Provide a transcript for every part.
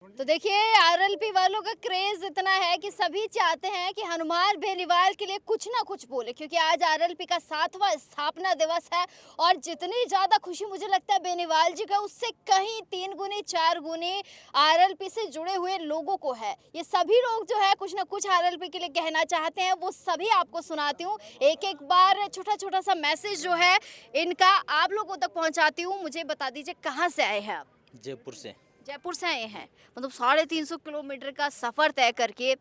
तो देखिए आरएलपी वालों का क्रेज इतना है कि सभी चाहते हैं कि हनुमान बेनीवाल के लिए कुछ ना कुछ बोले, क्योंकि आज आरएलपी का 7वां स्थापना दिवस है। और जितनी ज्यादा खुशी मुझे लगता है बेनीवाल जी का, उससे कहीं 3 गुनी 4 गुनी आरएलपी से जुड़े हुए लोगों को है। ये सभी लोग जो है कुछ ना कुछ आरएलपी के लिए कहना चाहते हैं, वो सभी आपको सुनाती हूँ। एक एक बार छोटा छोटा सा मैसेज जो है इनका आप लोगों तक पहुँचाती हूँ। मुझे बता दीजिए कहाँ से आए हैं आप? जयपुर से। जयपुर से आए हैं, मतलब 350 किलोमीटर का सफर तय करके।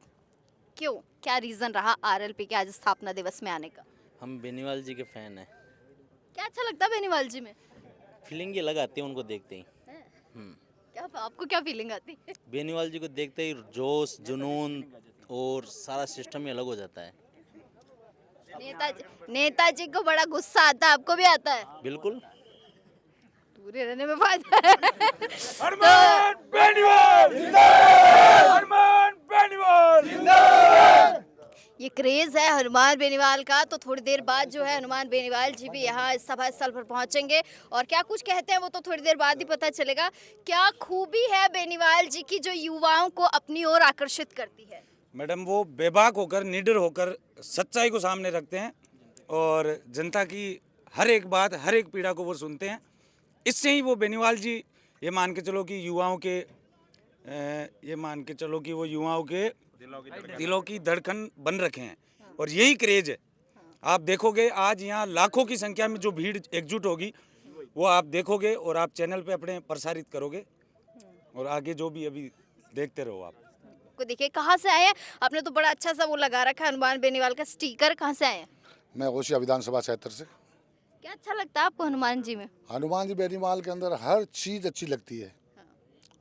क्यों, क्या रीजन रहा आरएलपी के आज स्थापना दिवस में आने का? हम बेनीवाल जी के फैन हैं। क्या अच्छा लगता है बेनीवाल जी में? फीलिंग ये लगाती है उनको देखते ही। हैं? हम्म। क्या आपको क्या फीलिंग आती है? बेनीवाल जी को देखते ही जोश जुनून और सारा सिस्टम ही अलग हो जाता है। नेताजी को बड़ा गुस्सा आता है, आपको भी आता है? बिल्कुल। दूर रहने में फायदा है। हनुमान बेनीवाल जिंदाबाद! हनुमान बेनीवाल जिंदाबाद! ये क्रेज है हनुमान बेनीवाल का। तो थोड़ी देर बाद जो है हनुमान बेनीवाल जी भी यहाँ सभा स्थल पर पहुंचेंगे, और क्या कुछ कहते हैं वो तो थोड़ी देर बाद ही पता चलेगा। क्या खूबी है बेनीवाल जी की जो युवाओं को अपनी ओर आकर्षित करती है? मैडम, वो बेबाक होकर, निडर होकर सच्चाई को सामने रखते हैं और जनता की हर एक बात, हर एक पीड़ा को वो सुनते हैं। इससे ही वो बेनीवाल जी ये मान के चलो कि वो युवाओं के दिलों की धड़कन बन रखे हैं, और यही क्रेज है। आप देखोगे आज यहाँ लाखों की संख्या में जो भीड़ एकजुट होगी, वो आप देखोगे और आप चैनल पे अपने प्रसारित करोगे, और आगे जो भी अभी देखते रहो आप। को देखिए कहाँ से आए हैं? आपने तो बड़ा अच्छा सा वो लगा रखा है हनुमान बेनीवाल का स्टिकर। कहाँ से आए हैं? मैं होशिया विधानसभा क्षेत्र से। क्या अच्छा लगता है आपको हनुमान जी में? हनुमान जी बेनीवाल के अंदर हर चीज़ अच्छी लगती है,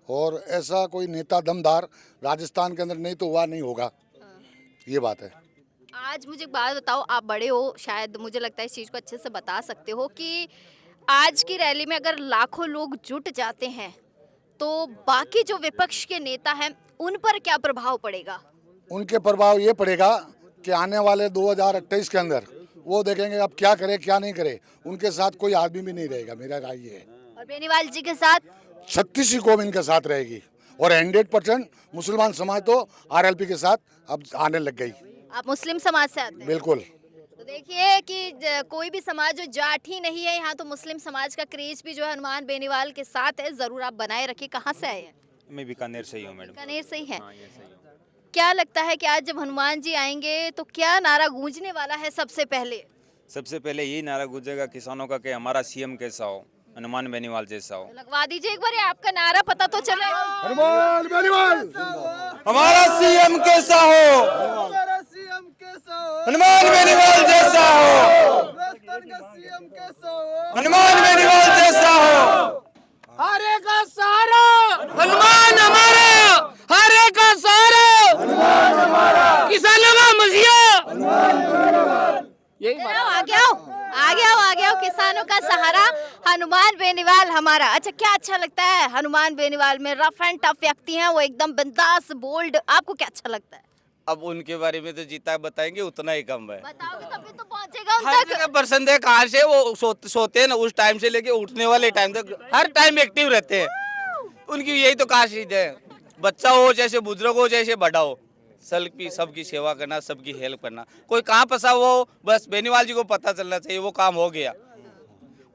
और ऐसा कोई नेता दमदार राजस्थान के अंदर नहीं तो हुआ नहीं होगा, ये बात है। आज मुझे एक बात बताओ, आप बड़े हो, शायद मुझे लगता है इस चीज़ को अच्छे से बता सकते हो कि आज की रैली में अगर लाखों लोग जुट जाते हैं तो बाकी जो विपक्ष के नेता हैं उन पर क्या प्रभाव पड़ेगा? उनके प्रभाव ये पड़ेगा कि आने वाले 2028 के अंदर वो देखेंगे अब क्या करे क्या नहीं करे, उनके साथ कोई आदमी भी नहीं रहेगा, मेरा राय ये है। और बेनीवाल जी के साथ 36 कौम इनके साथ रहेगी, और 100% मुसलमान समाज तो आरएलपी के साथ अब आने लग गई। आप मुस्लिम समाज से आते हैं? बिल्कुल। तो देखिए कि कोई भी समाज जो जाट ही नहीं है यहाँ, तो मुस्लिम समाज का क्रेज भी जो है हनुमान बेनीवाल के साथ है। जरूर आप बनाए रखिए। कहाँ से आए हैं? मैं बीकानेर से ही हूँ मैडम। बीकानेर से ही है। हाँ, ये सही हूँ। क्या लगता है कि आज जब हनुमान जी आएंगे तो क्या नारा गूंजने वाला है? सबसे पहले सबसे पहले यही नारा गूंजेगा किसानों का कि हमारा सीएम कैसा हो, हनुमान बेनीवाल जैसा हो। लगवा दीजिए एक बार, ये आपका नारा पता तो चले। हनुमान बेनीवाल हमारा सीएम कैसा हो, हनुमान बेनीवाल जैसा हो, हनुमान बेनीवाल जैसा हो। हरे का सहारा हनुमान हमारा, हरे का सहारा हनुमान हमारा, किसानों का मसीहा यही आगे आओ। किसानों का सहारा हनुमान बेनीवाल हमारा। अच्छा, क्या अच्छा लगता है हनुमान बेनीवाल में? रफ एंड टफ व्यक्ति हैं वो, एकदम बिंदास बोल्ड। आपको क्या अच्छा लगता है? अब उनके बारे में तो जितना बताएंगे उतना ही कम है। बताओगे तभी तो पहुंचेगा उन हर तक। जगह पसंद है, कहाँ से वो सोते हैं ना, उस टाइम से लेके उठने वाले टाइम तक हर टाइम एक्टिव रहते हैं। उनकी यही तो खासियत है, बच्चा हो चाहे बुजुर्ग हो चाहे बड़ा हो, सबकी सेवा करना, सबकी हेल्प करना। कोई कहाँ फंसा हो, बस बेनीवाल जी को पता चलना चाहिए वो काम हो गया।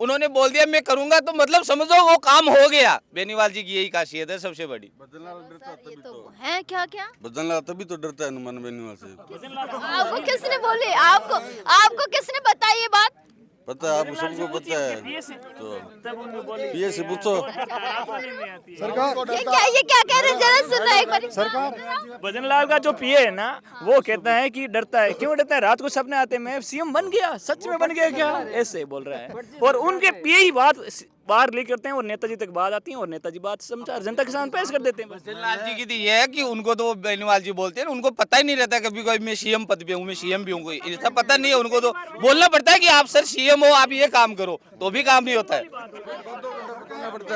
उन्होंने बोल दिया मैं करूंगा तो मतलब समझो वो काम हो गया। बेनीवाल जी की यही खासियत है सबसे बड़ी। ये तो है क्या बदन लगा तभी तो डरता है हनुमान बेनीवाल से। आपको किसने बोली? आपको किसने बताई ये बात? पता है, आपको सबको पता है, तो ये से पूछो। ये क्या कह रहे हैं, जरा सुनना एक बार। सरकार भजन लाल का जो पीए है ना, वो कहता है कि डरता है। क्यों डरता है? रात को सपने आते हैं मैं सीएम बन गया, सच में बन गया क्या, ऐसे बोल रहा है। और उनके पीए ही बात बाहर लीक करते हैं और नेताजी तक बात आती है, और नेताजी बात समाचार जनता के सामने पेश कर देते हैं। लाल जी की तो ये है कि उनको तो बेनीवाल जी बोलते हैं, उनको पता ही नहीं रहता कभी कोई मैं सीएम पद पे हूँ, मैं सीएम भी हूँ, ऐसा पता नहीं है। उनको तो बोलना पड़ता है कि आप सर सीएम हो, आप ये काम करो, तो भी काम नहीं होता है।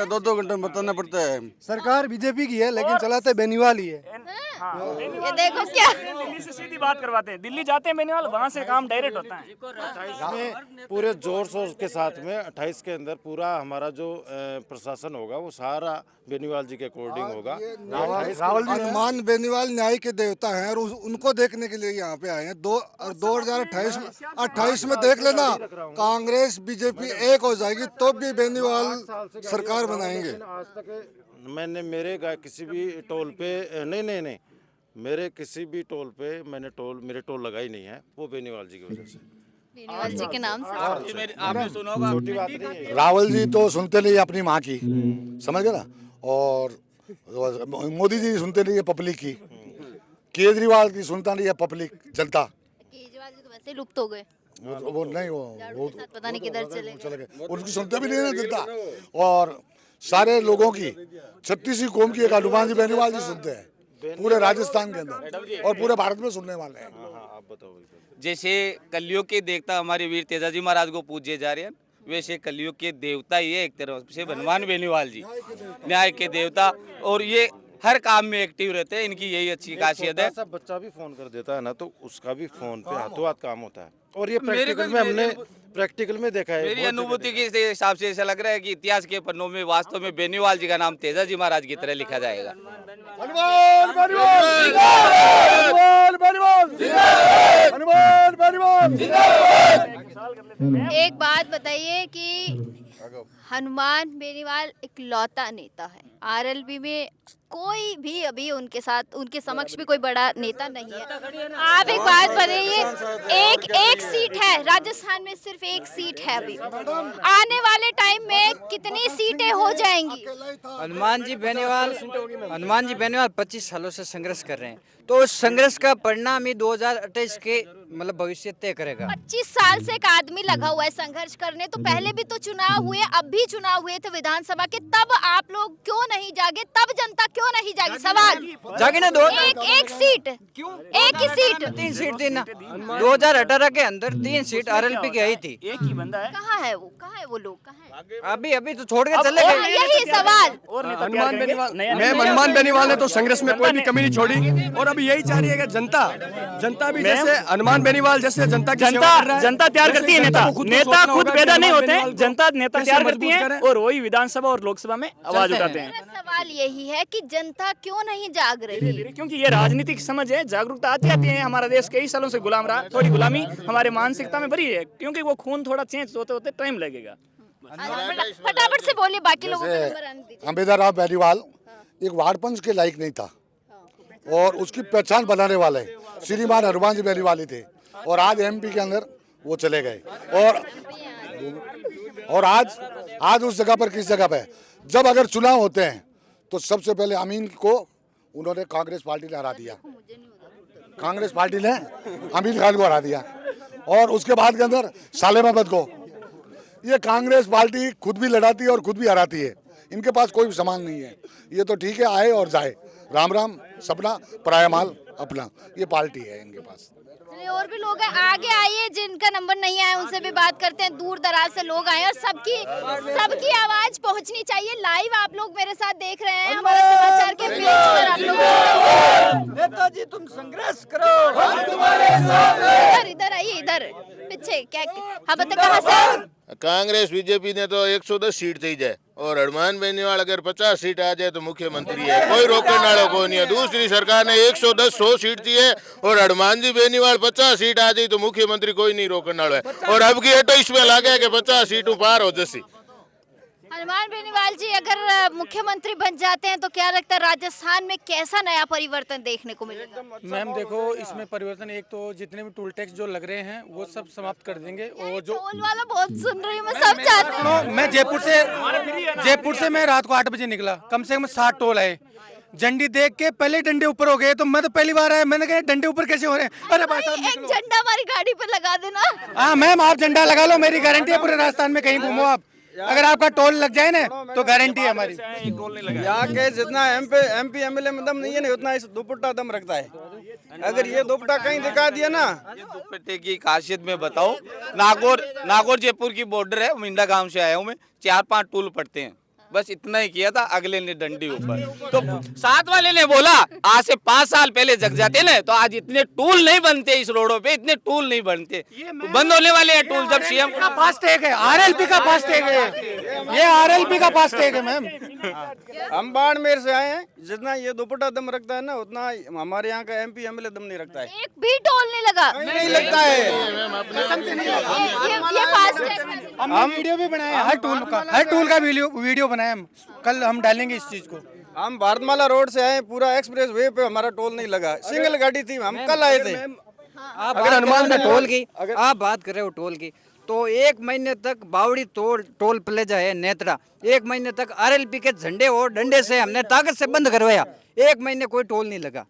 दो घंटे में बताना पड़ता है। सरकार बीजेपी की है लेकिन चलाते बेनीवाल ही है। हाँ, ये देखो क्या दिल्ली से सीधी बात करवाते हैं, दिल्ली जाते हैं बेनीवाल, वहाँ से काम डायरेक्ट होता है। 28 में पूरे जोर शोर के साथ में 28 के अंदर पूरा हमारा जो प्रशासन होगा वो सारा बेनीवाल जी के अकॉर्डिंग होगा। हनुमान बेनीवाल न्याय के देवता हैं और उनको देखने के लिए यहाँ पे आए हैं। 2028 में देख लेना, कांग्रेस बीजेपी एक हो जाएगी तो भी बेनीवाल सरकार बनाएंगे। आज तक मैंने किसी भी टोल पे नहीं मेरे किसी भी टोल पे मेरे टोल लगाई नहीं है, वो बेनीवाल जी की वजह से। बेनीवाल जी के नाम से। आपने सुना होगा, छोटी बात नहीं है। रावल जी तो सुनते नहीं अपनी माँ की, समझ गए ना, और मोदी जी सुनते नहीं है पब्लिक की, केजरीवाल की सुनता नहीं है पब्लिक, जनता। केजरीवाल जी तो वैसे ही लुप्त हो गए, वो नहीं, वो पता नहीं किधर चले गए, उनकी सुनते भी नहीं है ना जनता। और सारे लोगों की 36 कौम की एक हनुमान जी बेनीवाल जी सुनते हैं पूरे राजस्थान के अंदर और पूरे भारत में सुनने वाले हैं। आप बताओ। जैसे कलयुग के देवता हमारे वीर तेजाजी महाराज को पूजे जा रहे हैं, वैसे कलयुग के देवता ही है एक तरफ से हनुमान बेनीवाल जी, न्याय के देवता, और ये हर काम में एक्टिव रहते हैं, इनकी यही अच्छी खासियत है। सब बच्चा भी फोन कर देता है ना, तो उसका भी फोन पे हाथों हाथ काम होता है, और ये प्रैक्टिकल में हमने प्रैक्टिकल में देखा है। मेरी अनुभूति के हिसाब से ऐसा लग रहा है कि इतिहास के पन्नों में वास्तव में बेनीवाल जी का नाम तेजाजी महाराज की तरह लिखा जाएगा। एक बात बताइए कि हनुमान बेनीवाल इकलौता नेता है, आरएलबी में कोई भी अभी उनके साथ उनके समक्ष भी कोई बड़ा नेता नहीं है। आप एक बात बताइए, एक सीट है राजस्थान में, सिर्फ एक सीट है अभी, आने वाले टाइम में कितनी सीटें हो जाएंगी? हनुमान जी बेनीवाल 25 सालों से संघर्ष कर रहे हैं, तो उस संघर्ष का परिणाम ही 2028 के मतलब भविष्य तय करेगा। 25 साल से एक आदमी लगा हुआ है संघर्ष करने, तो पहले भी तो चुनाव हुए, अब भी चुनाव हुए थे विधानसभा के, तब आप लोग क्यों नहीं जागे? तब जनता क्यों नहीं जागी? सवाल जागे ना, एक सीट, एक ही सीट, 3 सीट थी ना 2018 के अंदर, 3 सीट आरएलपी की आई थी। एक ही बंदा है, कहाँ है वो, कहाँ है वो लोग, कहाँ है? अभी तो छोड़ के चले गए। यही सवाल। और नेता तैयार करेंगे, नया हनुमान बेनीवाल ने तो कांग्रेस में कोई भी कमी नहीं छोड़ी, और अभी यही चाह रही है कि जनता भी जैसे हनुमान बेनीवाल जैसे जनता तैयार करती है। नेता खुद पैदा नहीं होते हैं, जनता नेता तैयार करती है और वही विधानसभा और लोकसभा में आवाज उठाते हैं। मेरा सवाल यही है कि जनता क्यों नहीं जाग रही है? क्योंकि ये राजनीतिक समझ है, जागरूकता आती है। हमारा देश कई सालों से गुलाम रहा, थोड़ी गुलामी हमारे मानसिकता में भरी है, क्योंकि वो खून थोड़ा चेंज होते होते टाइम लगेगा। फटाफट से बोलिए, बाकी लोगों को नंबर आने दीजिए। अंबेदार राव बेनीवाल एक वार्ड पंच के लायक नहीं था, और उसकी पहचान बनाने वाले श्रीमान हनुमान जी बेनीवाल थे, और आज एमपी के अंदर वो चले गए, और आज उस जगह पर किस जगह पे, जब अगर चुनाव होते हैं तो सबसे पहले अमीन को उन्होंने कांग्रेस पार्टी ने हरा दिया, कांग्रेस पार्टी ने अमीन खान को हरा दिया, और उसके बाद के अंदर सालेम अहमद को। ये कांग्रेस पार्टी खुद भी लड़ाती है और खुद भी हराती है, इनके पास कोई सामान नहीं है। ये तो ठीक है, आए और जाए, राम राम सपना पराया माल अपना, ये पार्टी है इनके पास। चलिए, और भी लोग हैं, आगे आइए, जिनका नंबर नहीं आया उनसे भी बात करते हैं। दूर दराज से लोग आए और सबकी आवाज पहुंचनी चाहिए। लाइव आप लोग मेरे साथ देख रहे हैं हमारे समाचार के पेज पर। आप लोग नेताजी तुम संघर्ष करो, इधर आइए, इधर पीछे क्या, हाँ बताइए कहाँ से? कांग्रेस बीजेपी ने तो 110 सीट थी जाए, और हनुमान बेनीवाल अगर 50 सीट आ जाए तो मुख्यमंत्री है, कोई रोकने वालों को नहीं है। दूसरी सरकार ने 110 सीट दी है, और हनुमान जी बेनीवाल 50 सीट आ जाए तो मुख्यमंत्री कोई नहीं रोकने वाला है। और अब की 28 में लगे कि 50 सीटों पार हो जैसी। हनुमान बेनीवाल जी अगर मुख्यमंत्री बन जाते हैं तो क्या लगता है राजस्थान में कैसा नया परिवर्तन देखने को मिलेगा? मैम देखो, इसमें परिवर्तन एक तो जितने भी टोल टैक्स जो लग रहे हैं वो सब समाप्त कर देंगे, और जो टोल वाला बहुत सुन रही हूँ मैं, सब चाहते हैं। मैं जयपुर से मैं रात को 8 बजे निकला, कम से कम 60 टोल आए। झंडी देख के पहले डंडे ऊपर हो गए, तो मैं तो पहली बार आया, मैंने कहा डंडे ऊपर कैसे हो रहे हैं? अरे भाई साहब, एक झंडा हमारी गाड़ी पे लगा देना। हाँ मैम, आप झंडा लगा लो, मेरी गारंटी है, पूरे राजस्थान में कहीं घूमो आप, अगर आपका टोल लग जाए ना तो गारंटी है हमारी। यहाँ के जितना एमपी एमएलए में दम नहीं है, उतना इस दुपट्टा दम रखता है। अगर ये दुपट्टा कहीं दिखा दिया ना, ये दुपट्टे की खासियत में बताऊं, नागौर जयपुर की बॉर्डर है, मिंडा गांव से आया हूँ मैं, 4-5 टूल पड़ते हैं, बस इतना ही किया था, अगले ने डंडी ऊपर। तो साथ वाले ने बोला आज से 5 साल पहले जग जाते ना तो आज इतने टूल नहीं बनते, इस रोडों पे इतने टूल नहीं बनते। बंद होने वाले हैं टूल जब सीएम का फास्ट टैग है, आरएलपी का फास्ट टैग है, ये आरएलपी का फास्ट टैग है मैम। हम बाड़मेर से आए हैं, जितना ये दुपट्टा दम रखता है ना उतना हमारे यहाँ का एमपी एमएलए दम नहीं रखता है। एक भी टोल नहीं लगा, नहीं लगता है। ये फास्ट है। हमने वीडियो भी बनाया हर टूल का वीडियो बनाया हम, कल हम डालेंगे इस चीज को। हम भारतमाला रोड से आए, पूरा एक्सप्रेस वे पे हमारा टोल नहीं लगा, सिंगल गाड़ी थी, हम कल आए थे। आप अगर हनुमान में टोल की आप बात कर रहे हो टोल की, तो 1 महीने तक बावड़ी टोल प्लाजा है नेत्रा, 1 महीने तक आरएलपी के झंडे और डंडे से हमने ताकत से बंद करवाया, 1 महीने कोई टोल नहीं लगा।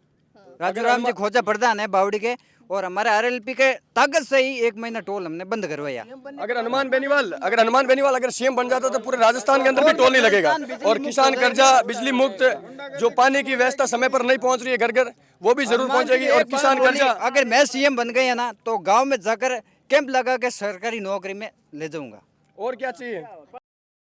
राजू राम जी खोजा प्रधान है बावड़ी के, और हमारे आरएलपी के ताकत से ही 1 महीना टोल हमने बंद करवाया। अगर हनुमान बेनीवाल अगर सीएम बन जाता तो पूरे राजस्थान के अंदर भी टोल नहीं लगेगा। और किसान कर्जा, बिजली मुक्त, जो पानी की व्यवस्था समय पर नहीं पहुंच रही है घर घर, वो भी जरूर पहुंचेगी। और किसान कर्जा, अगर मैं सीएम बन गया ना तो गाँव में जाकर कैंप लगा के सरकारी नौकरी में ले जाऊंगा। और क्या चाहिए।